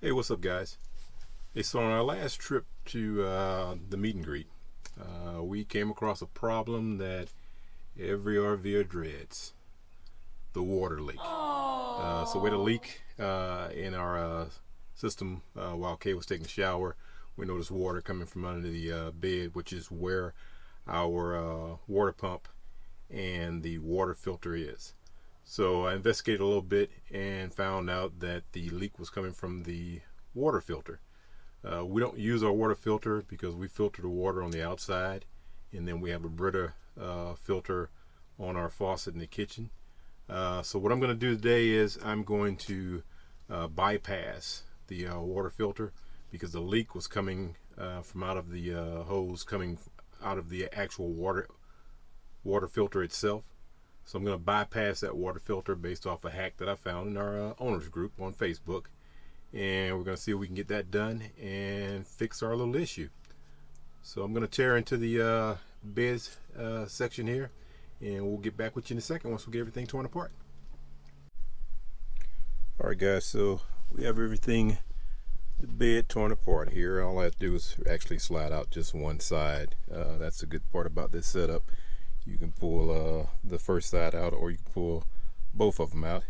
Hey, what's up, guys? Hey, so on our last trip to the meet and greet, we came across a problem that every RVer dreads: the water leak. So we had a leak in our system while Kay was taking a shower. We noticed water coming from under the bed, which is where our water pump and the water filter is. So I investigated a little bit and found out that the leak was coming from the water filter. We don't use our water filter because we filter the water on the outside, and then we have a Brita filter on our faucet in the kitchen. So what I'm going to do today is I'm going to bypass the water filter because the leak was coming from out of the hose, coming out of the actual water filter itself. So I'm going to bypass that water filter based off a hack that I found in our owners group on Facebook, and we're going to see if we can get that done and fix our little issue. So I'm going to tear into the beds section here, and we'll get back with you in a second once we get everything torn apart. Alright guys, so we have everything, the bed torn apart here. All I have to do is actually slide out just one side. That's the good part about this setup. You can pull the first side out, or you can pull both of them out.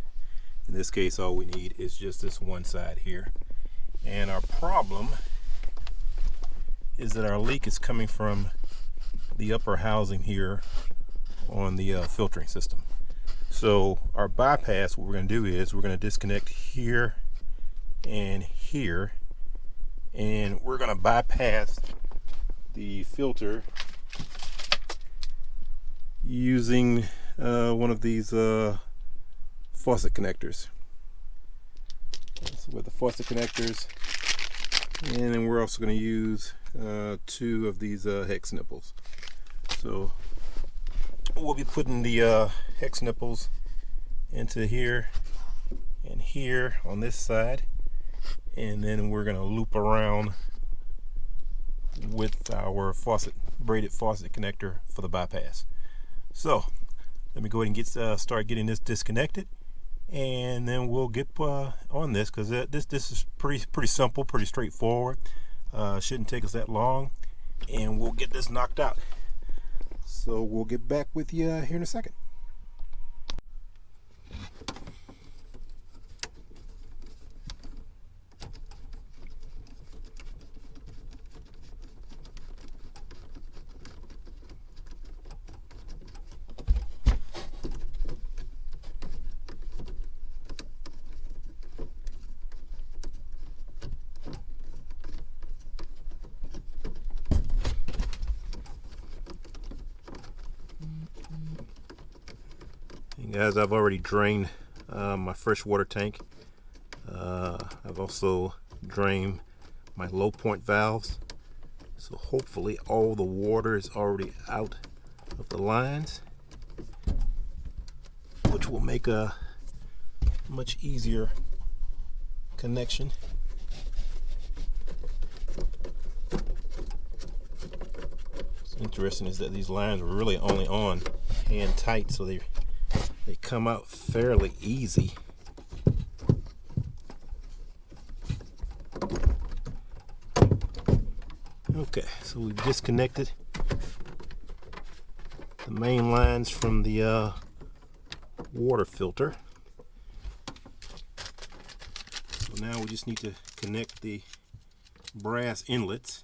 In this case, all we need is just this one side here. And our problem is that our leak is coming from the upper housing here on the filtering system. So our bypass, what we're going to do is we're going to disconnect here and here, and we're going to bypass the filter using one of these faucet connectors. So with the faucet connectors, and then we're also going to use 2 of these hex nipples. So we'll be putting the hex nipples into here and here on this side, and then we're going to loop around with our braided faucet connector for the bypass. So let me go ahead and start getting this disconnected, and then we'll get on this, because this is pretty simple, pretty straightforward. Shouldn't take us that long, and we'll get this knocked out. So we'll get back with you here in a second. Guys, I've already drained my fresh water tank. I've also drained my low point valves, so hopefully all the water is already out of the lines, which will make a much easier connection. What's interesting is that these lines were really only on hand tight, so they come out fairly easy. Okay, so we've disconnected the main lines from the water filter. So now we just need to connect the brass inlets.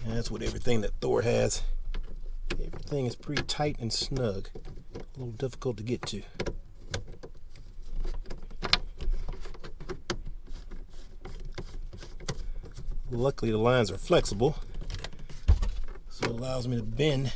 That's what everything that Thor has. Everything is pretty tight and snug. A little difficult to get to. Luckily the lines are flexible, so allows me to bend.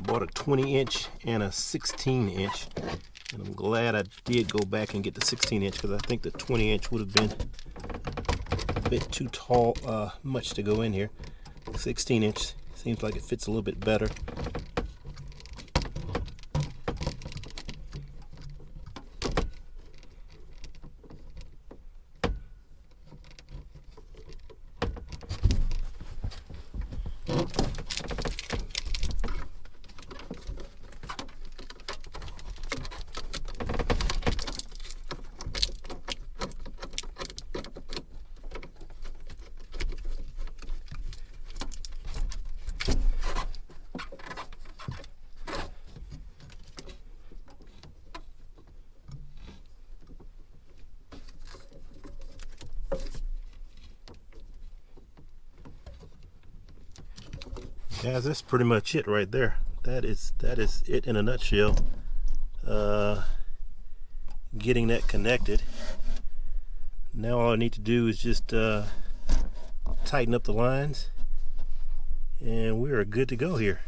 Bought a 20-inch and a 16-inch, and I'm glad I did go back and get the 16-inch because I think the 20-inch would have been a bit too tall, much to go in here. 16-inch seems like it fits a little bit better. Guys, that's pretty much it right there. That is it in a nutshell. Getting that connected. Now all I need to do is just tighten up the lines, and we are good to go here.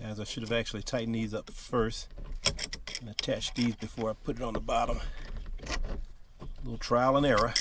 Guys, I should have actually tightened these up first and attached these before I put it on the bottom. A little trial and error.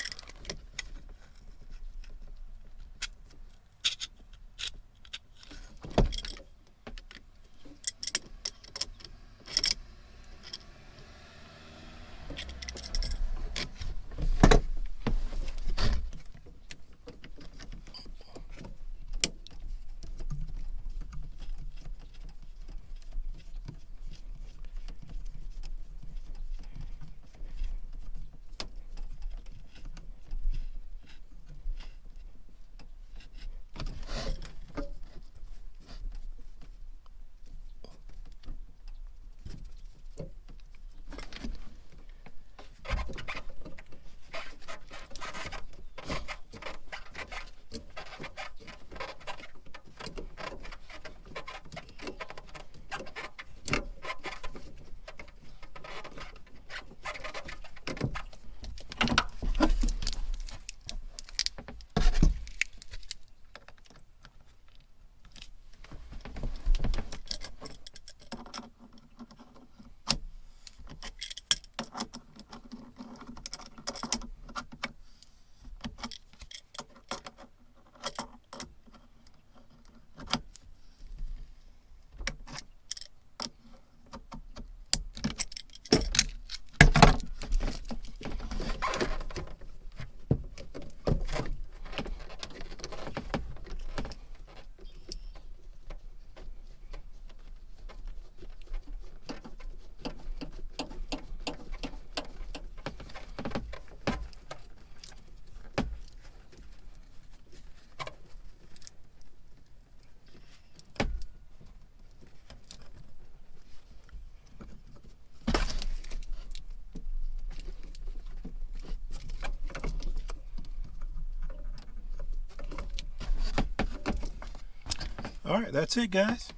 All right, that's it, guys.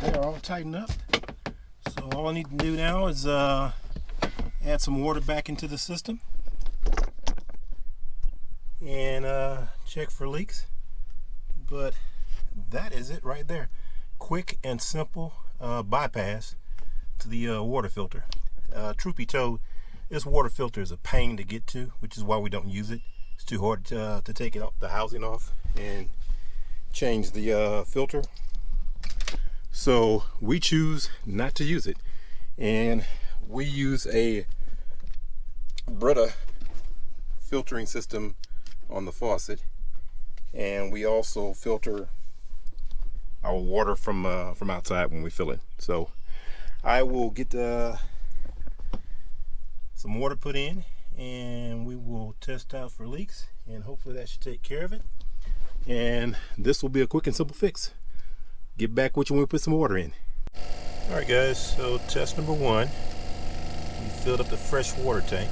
They're all tightened up. So all I need to do now is add some water back into the system and check for leaks. But that is it right there. Quick and simple bypass to the water filter. Truth be told, this water filter is a pain to get to, which is why we don't use it. It's too hard to take it off, the housing off and change the filter. So we choose not to use it, and we use a Brita filtering system on the faucet, and we also filter our water from outside when we fill it. So I will get some water put in, and we will test out for leaks, and hopefully that should take care of it. And this will be a quick and simple fix. Get back with you when we put some water in. All right, guys, so test number one. We filled up the fresh water tank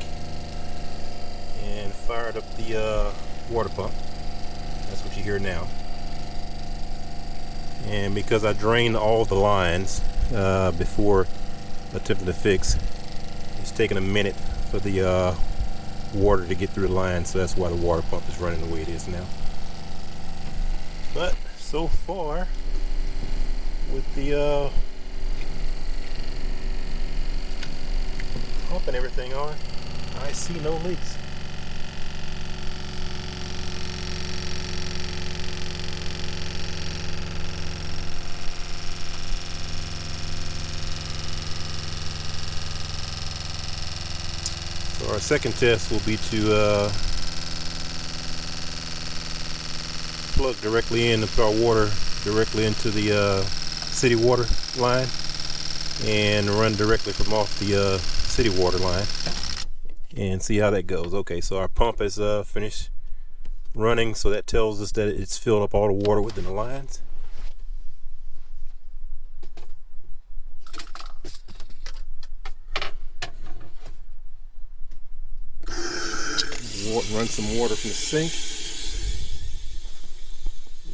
and fired up the water pump. That's what you hear now. And because I drained all the lines before attempting to fix, it's taking a minute for the water to get through the line, so that's why the water pump is running the way it is now. But so far, with the pump and everything on, I see no leaks. So our second test will be to plug directly in and put our water directly into the city water line and run directly from off the city water line and see how that goes. Okay, so our pump is finished running, so that tells us that it's filled up all the water within the lines. Run some water from the sink.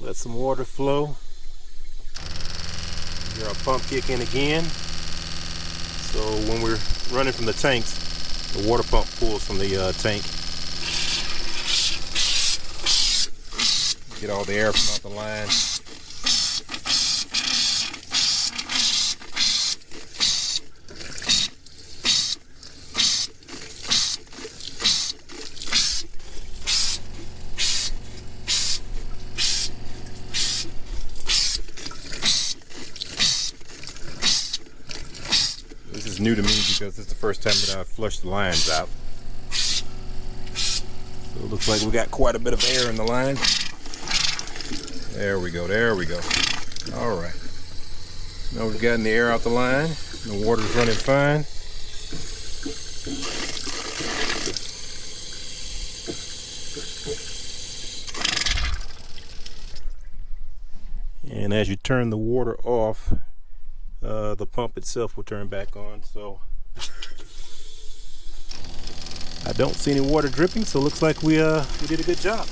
Let some water flow. Hear our pump kick in again. So when we're running from the tanks, the water pump pulls from the tank. Get all the air from out the line. This is new to me because it's the first time that I've flushed the lines out. So it looks like we got quite a bit of air in the line. There we go, there we go. All right. Now we've gotten the air out the line. The water's running fine. And as you turn the water off, the pump itself will turn back on. So I don't see any water dripping, so it looks like we did a good job.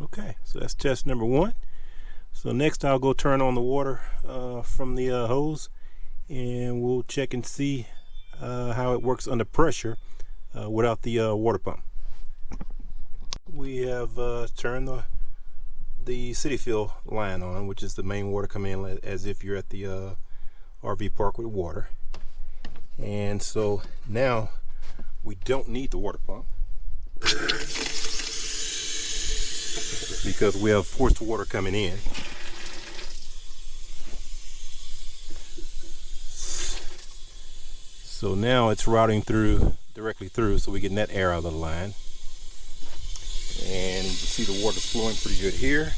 Okay, so that's test number one. So next I'll go turn on the water from the hose, and we'll check and see how it works under pressure without the water pump. We have turned the city fill line on, which is the main water coming in as if you're at the RV park with water. And so now we don't need the water pump because we have forced water coming in. So now it's routing directly through, so we get net air out of the line. And you can see the water's flowing pretty good here.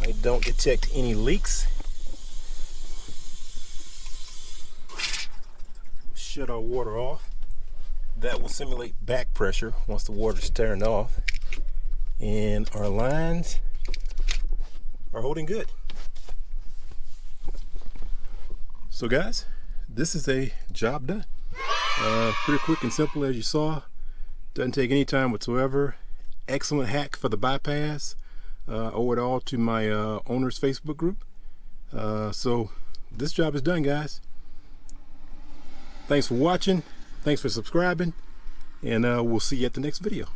I don't detect any leaks. Shut our water off. That will simulate back pressure once the water's turned off. And our lines are holding good. So guys, this is a job done. Pretty quick and simple, as you saw. Doesn't take any time whatsoever, excellent hack for the bypass. Owe it all to my owner's Facebook group. So this job is done, guys. Thanks for watching. Thanks for subscribing. And we'll see you at the next video.